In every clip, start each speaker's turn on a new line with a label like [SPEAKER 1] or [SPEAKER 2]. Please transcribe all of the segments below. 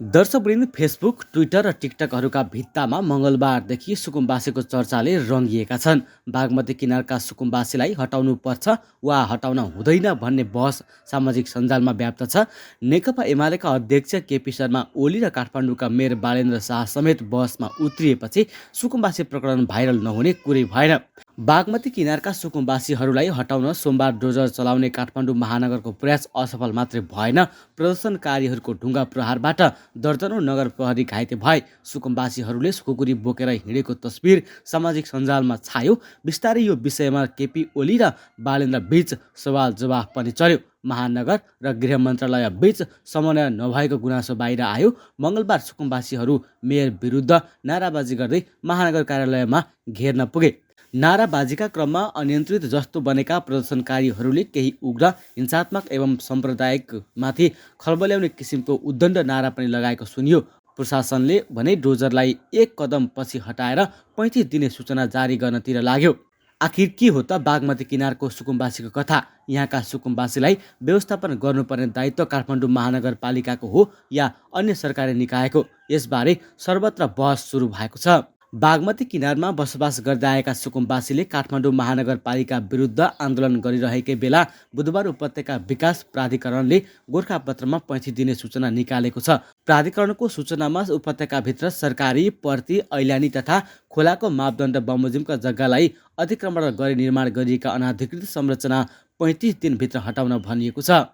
[SPEAKER 1] दर्शकवृन्द, Facebook, Twitter र टिकटकहरूका भित्तामा मङ्गलबारदेखि सुकुम्बासीको चर्चाले रङ्गिएका छन्। बागमती किनारका सुकुम्बासीलाई हटाउनु पर्छ वा हटाउन हुँदैन भन्ने बहस सामाजिक सञ्जालमा व्याप्त छ। नेकपा एमालेका अध्यक्ष केपी शर्मा ओली र काठमाडौँका मेयर बालेन्द्र शाह समेत बहसमा उत्रिएपछि सुकुम्बासी प्रकरण भाइरल नहुने कुरै भएन। बागमती किनारका सुकुम्बासीहरूलाई हटाउन सोमबार डोजर चलाउने काठमाडौँ महानगरको प्रयास असफल मात्रै भएन, प्रदर्शनकारीहरूको ढुङ्गा प्रहारबाट दर्जनौं नगर प्रहरी घाइते भए। सुकुम्बासीहरूले खुकुरी बोकेर हिँडेको तस्बिर सामाजिक सञ्जालमा छायो। बिस्तारै यो विषयमा केपी ओली र बालेन्द्र बीच सवाल जवाफ पनि चल्यो। महानगर र गृह मन्त्रालय बीच समन्वय नभएको गुनासो बाहिर आयो। मङ्गलबार सुकुम्बासीहरू मेयर विरुद्ध नाराबाजी गर्दै महानगर कार्यालयमा घेर्न पुगे। नाराबाजीका क्रममा अनियन्त्रित जस्तो बनेका प्रदर्शनकारीहरूले केही उग्र, हिंसात्मक एवं साम्प्रदायिकमाथि खलबल्याउने किसिमको उद्दण्ड नारा पनि लगाएको सुनियो। प्रशासनले भने डोजरलाई एक कदम पछि हटाएर 35 दिने सूचना जारी गर्नतिर लाग्यो। आखिर के हो त बागमती किनारको सुकुम्बासीको कथा? यहाँका सुकुम्बासीलाई व्यवस्थापन गर्नुपर्ने दायित्व काठमाडौँ महानगरपालिकाको हो या अन्य सरकारी निकायको? यसबारे सर्वत्र बहस सुरु भएको छ। बागमती किनारमा बसोबास गर्दै आएका सुकुम्बासीले काठमाडौँ महानगरपालिका विरुद्ध आन्दोलन गरिरहेकै बेला बुधबार उपत्यका विकास प्राधिकरणले गोरखापत्रमा 35 दिने सूचना निकालेको छ। प्राधिकरणको सूचनामा उपत्यकाभित्र सरकारी, पर्ती, ऐलानी तथा खोलाको मापदण्ड बमोजिमका जग्गालाई अतिक्रमण गरी निर्माण गरिएका अनाधिकृत संरचना 35 दिनभित्र हटाउन भनिएको छ।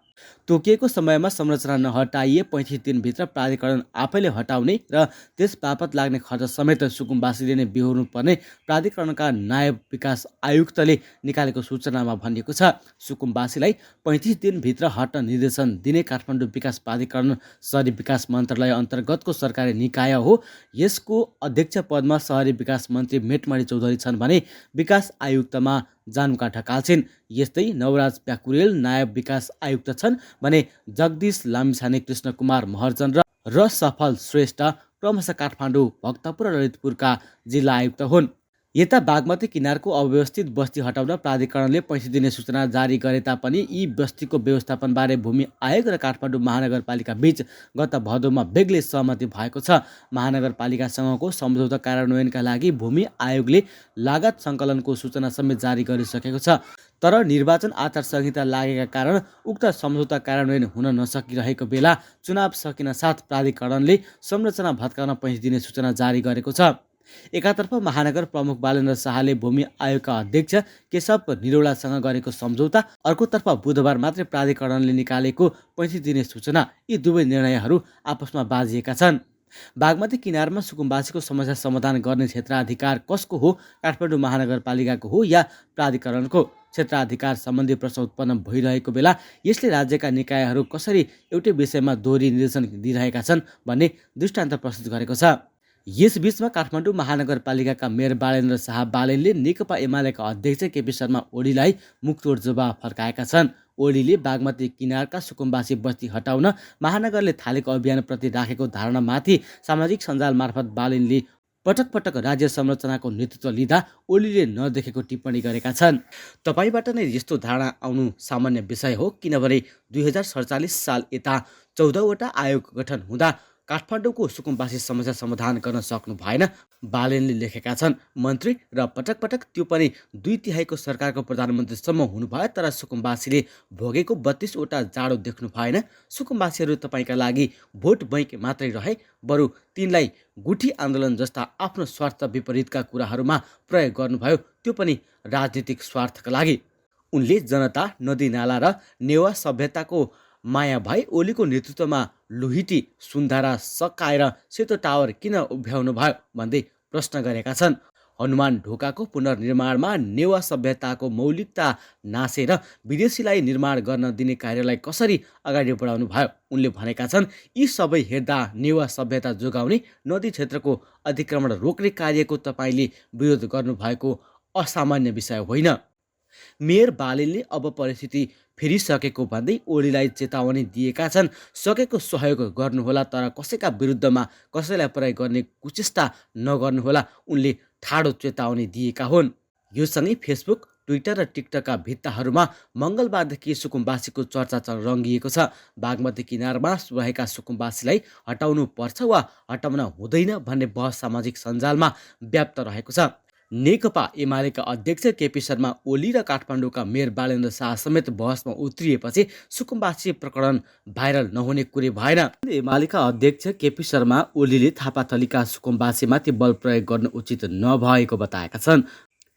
[SPEAKER 1] तोकिएको समयमा संरचना नहटाइए 35 दिनभित्र प्राधिकरण आफैले हटाउने र त्यस बापत लाग्ने खर्च समेत सुकुम्बासीले नै बिहोर्नु पर्ने प्राधिकरणका नायब विकास आयुक्तले निकालेको सूचनामा भनिएको छ। सुकुम्बासीलाई 35 दिनभित्र हट्न निर्देशन दिने काठमाडौँ विकास प्राधिकरण शहरी विकास मन्त्रालय अन्तर्गतको सरकारी निकाय हो। यसको अध्यक्ष पदमा शहरी विकास मन्त्री मेटमणि चौधरी छन् भने विकास आयुक्तमा जानुका ढकाल छिन्। यस्तै नवराज प्याकुरेल नायब विकास आयुक्त छन् भने जगदीश लामिछाने, कृष्ण कुमार महर्जन र सफल श्रेष्ठ क्रमशः काठमाडौँ, भक्तपुर र ललितपुरका जिल्ला आयुक्त हुन्। यता बागमती किनारको अव्यवस्थित बस्ती हटाउन प्राधिकरणले 35 दिने सूचना जारी गरे तापनि यी बस्तीको व्यवस्थापनबारे भूमि आयोग र काठमाडौँ महानगरपालिका बीच गत भदौमा बेग्लै सहमति भएको छ। महानगरपालिकासँगको सम्झौता कार्यान्वयनका लागि भूमि आयोगले लागत सङ्कलनको सूचना समेत जारी गरिसकेको छ। तर निर्वाचन आचार संहिता लागेका कारण उक्त सम्झौता कार्यान्वयन हुन नसकिरहेको बेला चुनाव सकिन साथ प्राधिकरणले संरचना भत्काउन 35 दिने सूचना जारी गरेको छ। एकातर्फ महानगर प्रमुख बालेन्द्र शाहले भूमि आयोगका अध्यक्ष केशव निरौलासँग गरेको सम्झौता, अर्कोतर्फ बुधबार मात्रै प्राधिकरणले निकालेको 35 दिने सूचना, यी दुवै निर्णयहरू आपसमा बाजिएका छन्। बागमती किनारमा सुकुम्बासीको समस्या समाधान गर्ने क्षेत्राधिकार कसको हो? काठमाडौँ महानगरपालिकाको हो या प्राधिकरणको? क्षेत्राधिकार सम्बन्धी प्रश्न उत्पन्न भइरहेको बेला यसले राज्यका निकायहरू कसरी एउटै विषयमा दोहोरी निर्देशन दिइरहेका छन् भन्ने दृष्टान्त प्रस्तुत गरेको छ। यसबीचमा काठमाडौँ महानगरपालिकाका मेयर बालेन्द्र शाह बालेनले नेकपा एमालेका अध्यक्ष केपी शर्मा ओलीलाई मुखतोड जवाफ फर्काएका छन्। ओलीले बागमती किनारका सुकुम्बासी बस्ती हटाउन महानगरले थालेको अभियानप्रति राखेको धारणामाथि सामाजिक सञ्जाल मार्फत बालेनले पटक पटक राज्य संरचनाको नेतृत्व लिँदा ओलीले नदेखेको टिप्पणी गरेका छन्। तपाईबाट नै यस्तो धारणा आउनु सामान्य विषय हो, किनभने 2047 साल यता 14वटा आयोग गठन हुँदा काठमाडौँको सुकुम्बासी समस्या समाधान गर्न सक्नु भएन, बालेनले लेखेका छन्। मन्त्री र पटक पटक त्यो पनि 2/3 सरकारको प्रधानमन्त्रीसम्म हुनुभयो, तर सुकुम्बासीले भोगेको 32वटा जाडो देख्नु भएन। सुकुम्बासीहरू तपाईँका लागि भोट बैंक मात्रै रहे, बरु तिनलाई गुठी आन्दोलन जस्ता आफ्नो स्वार्थ विपरीतका कुराहरूमा प्रयोग गर्नुभयो, त्यो पनि राजनीतिक स्वार्थका लागि। उनले जनता, नदी नाला र नेवा सभ्यताको माया भई ओलीको नेतृत्वमा लुहिटी सुन्धारा सकाएर सेतो टावर किन उभ्याउनु भयो भन्दै प्रश्न गरेका छन्। हनुमान ढोकाको पुनर्निर्माणमा नेवा सभ्यताको मौलिकता नासेर विदेशीलाई निर्माण गर्न दिने कार्यलाई कसरी अगाडि बढाउनु भयो? उनले भनेका छन्, यी सबै हेर्दा नेवा सभ्यता जोगाउने, नदी क्षेत्रको अतिक्रमण रोक्ने कार्यको तपाईँले विरोध गर्नुभएको असामान्य विषय होइन। मेयर बालेनले अब परिस्थिति फेरिसकेको भन्दै ओलीलाई चेतावनी दिएका छन्। सकेको सहयोग गर्नुहोला, तर कसैका विरुद्धमा कसैलाई प्रयोग गर्ने कुचेष्टा नगर्नुहोला, उनले ठाडो चेतावनी दिएका हुन्। यो सँगै फेसबुक, ट्विटर र टिकटकका भित्ताहरूमा मङ्गलबारदेखि सुकुम्बासीको चर्चा रङ्गिएको छ। बागमती किनारमा रहेका सुकुम्बासीलाई हटाउनु पर्छ वा हटाउन हुँदैन भन्ने बहस सामाजिक सञ्जालमा व्याप्त रहेको छ। नेकपा एमालेका अध्यक्ष केपी शर्मा ओली र काठमाडौँका मेयर बालेन्द्र शाह समेत बहसमा उत्रिएपछि सुकुम्बासी प्रकरण भाइरल नहुने कुरै भएन। एमालेका अध्यक्ष केपी शर्मा ओलीले थापाथलीका सुकुम्बासीमाथि बल प्रयोग गर्नु उचित नभएको बताएका छन्।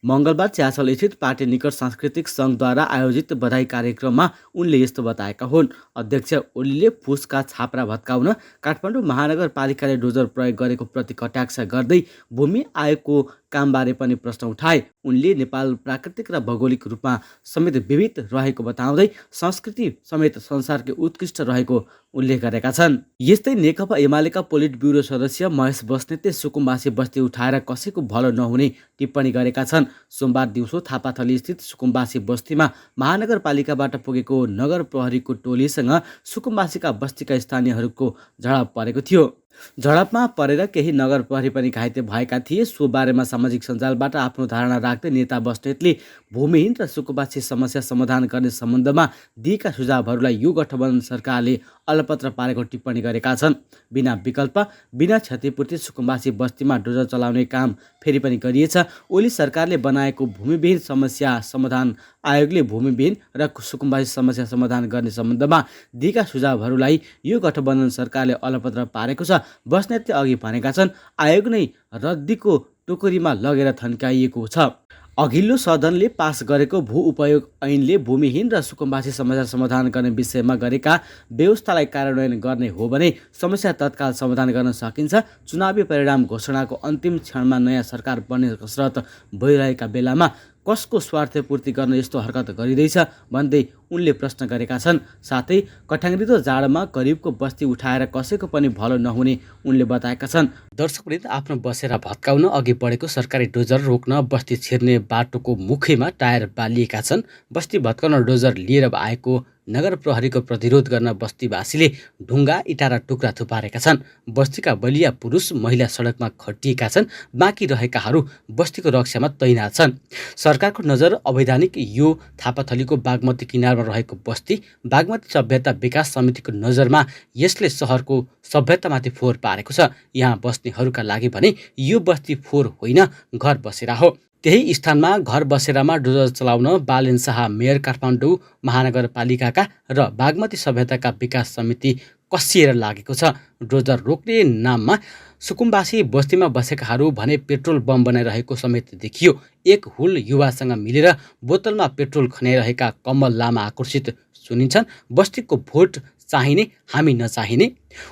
[SPEAKER 1] मङ्गलबार च्यासल स्थित पार्टी निकट सांस्कृतिक सङ्घद्वारा आयोजित बधाई कार्यक्रममा उनले यस्तो बताएका हुन्। अध्यक्ष ओलीले फुसका छाप्रा भत्काउन काठमाडौँ महानगरपालिकाले डोजर प्रयोग गरेको प्रति कटाक्ष गर्दै भूमि आयोगको कामबारे पनि प्रश्न उठाए। उनले नेपाल प्राकृतिक र भौगोलिक रूपमा समेत विविध रहेको बताउँदै संस्कृति समेत संसारकै उत्कृष्ट रहेको उल्लेख गरेका छन्। यस्तै नेकपा एमालेका पोलिट ब्युरो सदस्य महेश बस्नेतले सुकुम्बासी बस्ती उठाएर कसैको भलो नहुने टिप्पणी गरेका छन्। सोमबार दिउँसो थापाथली स्थित सुकुम्बासी बस्तीमा महानगरपालिकाबाट पुगेको नगर प्रहरीको टोलीसँग सुकुम्बासीका बस्तीका स्थानीयहरूको झडप परेको थियो। झडपमा परेर केही नगर प्रहरी पनि घाइते भएका थिए। सो बारेमा सामाजिक सञ्जालबाट आफ्नो धारणा राख्दै नेता बस्नेतले भूमिहीन र सुकुम्बासी समस्या समाधान गर्ने सम्बन्धमा दिएका सुझावहरूलाई यो गठबन्धन सरकारले अलपत्र पारेको टिप्पणी गरेका छन्। बिना विकल्प बिना क्षतिपूर्ति सुकुम्बासी बस्तीमा डोजर चलाउने काम फेरि पनि गरिएछ। ओली सरकारले बनाएको भूमिविहीन समस्या समाधान आयोगले भूमिविहीन र सुकुम्बासी समस्या समाधान गर्ने सम्बन्धमा दिएका सुझावहरूलाई यो गठबन्धन सरकारले अलपत्र पारेको छ। बस्नेतले अघि भनेका छन्, आयोग नै रद्दीको टोकरीमा लगेर थन्काइएको छ। अघिल्लो सदनले पास गरेको भू उपयोग ऐनले भूमिहीन र सुकुम्बासी समस्या समाधान गर्ने विषयमा गरेका व्यवस्थालाई कार्यान्वयन गर्ने हो भने समस्या तत्काल समाधान गर्न सकिन्छ। चुनावी परिणाम घोषणाको अन्तिम क्षणमा नयाँ सरकार बन्ने कसरत भइरहेका बेलामा कसको स्वार्थपूर्ति गर्न यस्तो हरकत गरिँदैछ भन्दै उनले प्रश्न गरेका छन्। साथै कठ्याङ्ग्रिदो जाडोमा गरिबको बस्ती उठाएर कसैको पनि भलो नहुने उनले बताएका छन्। दर्शकवृन्द, आफ्नो बसेरा भत्काउन अघि बढेको सरकारी डोजर रोक्न बस्ती छिर्ने बाटोको मुखैमा टायर बालिएका छन्। बस्ती भत्काउन डोजर लिएर आएको नगर प्रहरीको प्रतिरोध गर्न बस्तीवासीले ढुङ्गा इँटा र टुक्रा थुपारेका छन्। बस्तीका बलिया पुरुष महिला सडकमा खटिएका छन्। बाँकी रहेकाहरू बस्तीको रक्षामा तैनात छन्। सरकारको नजर अवैधानिक यो थापाथलीको बागमती किनारमा रहेको बस्ती। बागमती सभ्यता विकास समितिको नजरमा यसले सहरको सभ्यतामाथि फोहोर पारेको छ। यहाँ बस्नेहरूका लागि भने यो बस्ती फोहोर होइन, घर बसेरा हो। त्यही स्थानमा घर बसेरामा डोजर चलाउन बालेन शाह मेयर काठमाडौँ महानगरपालिकाका र बागमती सभ्यताका विकास समिति कसिएर लागेको छ। डोजर रोक्ने नाममा सुकुम्बासी बस्तीमा बसेकाहरू भने पेट्रोल बम बनाइरहेको समेत देखियो। एक हुल युवासँग मिलेर बोतलमा पेट्रोल खनाइरहेका कमल लामा आकर्षित सुनिन्छन्। बस्तीको भोट चाहिने, हामी नचाहिने।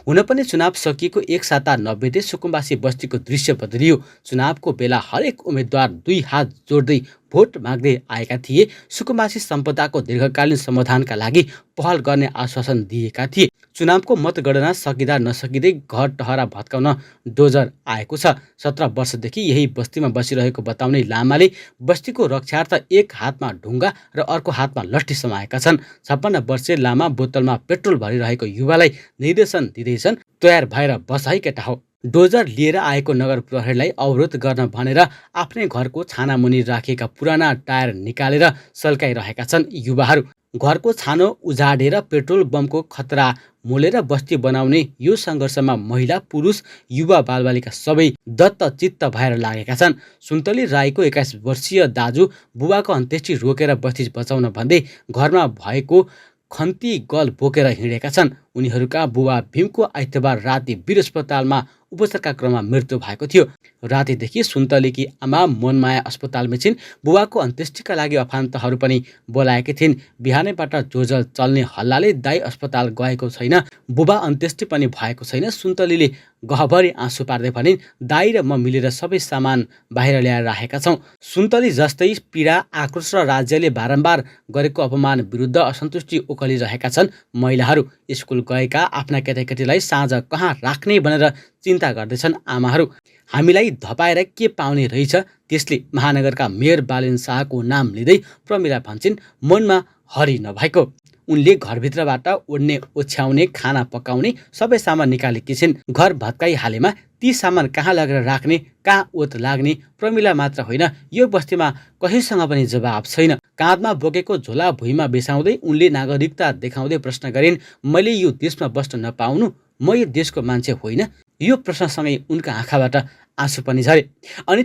[SPEAKER 1] हुन पनि चुनाव सकिएको एक साता नबित्दै सुकुम्बासी बस्तीको दृश्य बदलियो। चुनावको बेला हरेक उम्मेद्वार दुई हात जोड्दै भोट माग्दै आएका थिए। सुकुम्बासी सम्पदाको दीर्घकालीन समाधानका लागि पहल गर्ने आश्वासन दिएका थिए। चुनावको मतगणना सकिँदा नसकिँदै घर टहरा भत्काउन डोजर आएको छ। 17 वर्षदेखि यही बस्तीमा बसिरहेको बताउने लामाले बस्तीको रक्षार्थ एक हातमा ढुङ्गा र अर्को हातमा लट्ठी समाएका छन्। 56 वर्षीय लामा बोतलमा पेट्रोल भरिरहेको युवालाई निर्देशन दिँदैछन्, तयार भएर बस है केटा हो। डोजर लिएर आएको नगर प्रहरीलाई अवरोध गर्न भनेर आफ्नै घरको छानामुनि राखिएका पुराना टायर निकालेर सल्काइरहेका छन् युवाहरू। घरको छानो उजाडेर पेट्रोल बमको खतरा मोलेर बस्ती बनाउने यो सङ्घर्षमा महिला, पुरुष, युवा, बालबालिका सबै दत्तचित्त भएर लागेका छन्। सुन्तली राईको 21 वर्षीय दाजु बुबाको अन्त्येष्टि रोकेर बस्ती बचाउन भन्दै घरमा भएको खन्ती गल बोकेर हिँडेका छन्। उनीहरूका बुबा भीमको आइतबार राति वीर अस्पतालमा उपचारका क्रममा मृत्यु भएको थियो। रातिदेखि सुन्तलीकी आमा मनमाया अस्पतालमै छिन्। बुबाको अन्त्येष्टिका लागि आफन्तहरू पनि बोलाएकी थिइन्। बिहानैबाट जोजल चल्ने हल्लाले दाई अस्पताल गएको छैन, बुबा अन्त्येष्टि पनि भएको छैन। सुन्तलीले गहभरि आँसु पार्दै भनिन्, दाई र म मिलेर सबै सामान बाहिर ल्याएर राखेका छौँ। सुन्तली जस्तै पीडा, आक्रोश र राज्यले बारम्बार गरेको अपमान विरुद्ध असन्तुष्टि ओखलिरहेका छन् महिलाहरू। स्कुल गएका आफ्ना केटाकेटीलाई साँझ कहाँ राख्ने भनेर चिन्ता गर्दैछन् आमाहरू। हामीलाई धपाएर के पाउने रहेछ त्यसले, महानगरका मेयर बालेन शाहको नाम लिँदै प्रमिला भन्छन्, मनमा हरि नभएको। उनले घरभित्रबाट ओड्ने ओछ्याउने खाना पकाउने सबै सामान निकालेकी छिन्। घर भत्काइहालेमा ती सामान कहाँ लगेर राख्ने, कहाँ ओत लाग्ने प्रमिला मात्र होइन, यो बस्तीमा कसैसँग पनि जवाब छैन। काँधमा बोकेको झोला भुइँमा बिसाउँदै उनले नागरिकता देखाउँदै प्रश्न गरिन्, मैले यो देशमा बस्न नपाउनु, म यो देशको मान्छे होइन? यो प्रश्नसँगै उनका आँखाबाट आँसु पनि झरे। अनि